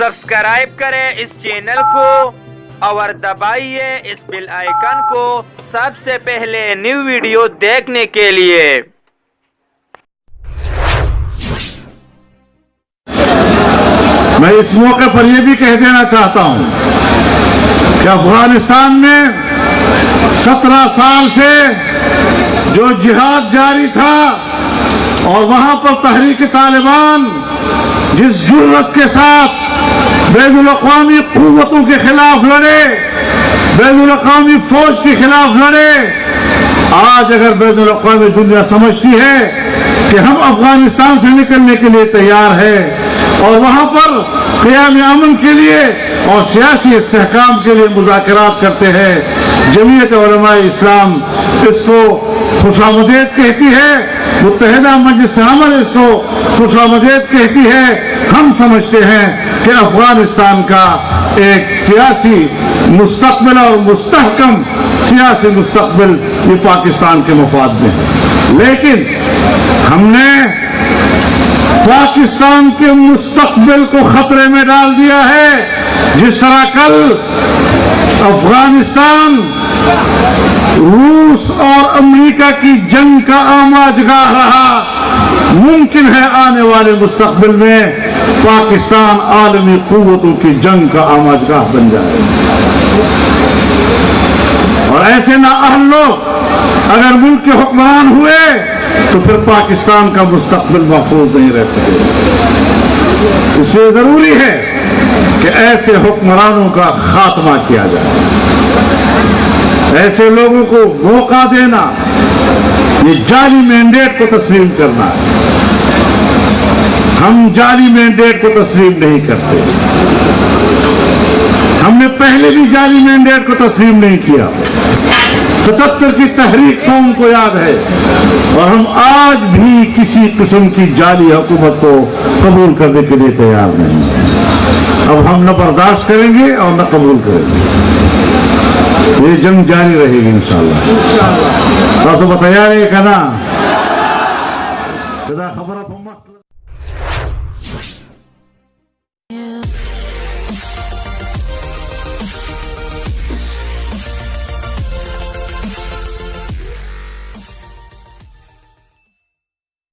Subscribe करें इस channel को और दबाइए इस बेल आइकन को सबसे पहले न्यू वीडियो देखने के लिए। मैं इस मौके पर यह भी कह देना चाहता हूं कि अफगानिस्तान में 17 साल से जो जिहाद जारी था और वहां पर तहरीक तालिबान जिस जुर्रत के साथ बैनुल-अक़वामी क़ुव्वतों के खिलाफ लड़े, बैनुल-अक़वामी फौज के खिलाफ लड़े, आज अगर बैनुल-अक़वामी दुनिया समझती है कि हम अफगानिस्तान से निकलने के लिए तैयार है और वहां पर क़याम अमन के लिए और सियासी इस्तेहकाम के लिए मुज़ाकरात करते हैं, जमीयत उलमाए इस्लाम इसको खुशामदीद कहती है, मुत्तहिदा मजलिस अमल इसको खुशामदीद कहती है। हम समझते हैं कि अफगानिस्तान का एक सियासी मुस्तक़बिल और मुस्तहकम सियासी मुस्तक़बिल ये पाकिस्तान के मफाद में है, लेकिन हमने पाकिस्तान के मुस्तक़बिल को खतरे में डाल दिया है। जिस तरह कल अफगानिस्तान रूस और अमेरिका की जंग का आमाजगाह रहा, मुमकिन है आने वाले मुस्तक़बिल में पाकिस्तान आलमी क़ुव्वतों की जंग का आमाजगाह बन जाए। और ऐसे नाअहल लोग अगर मुल्क के हुक्मरान हुए तो फिर पाकिस्तान का मुस्तक़बिल महफूज नहीं रह सकेगा। इसलिए जरूरी है कि ऐसे हुक्मरानों का खात्मा किया जाए। ऐसे लोगों को मौका देना, ये जाली मैंडेट को तस्लीम करना है। हम जाली मैंडेट को तस्लीम नहीं करते। हमने पहले भी जाली मैंडेट को तस्लीम नहीं किया। 77 की तहरीक कौम को याद है, और हम आज भी किसी किस्म की जाली हुकूमत को कबूल करने के लिए तैयार नहीं। अब हम न बर्दाश्त करेंगे और न कबूल करेंगे। ये जंग जारी रहेगी इंशाअल्लाह। तो तैयार है कहना खबर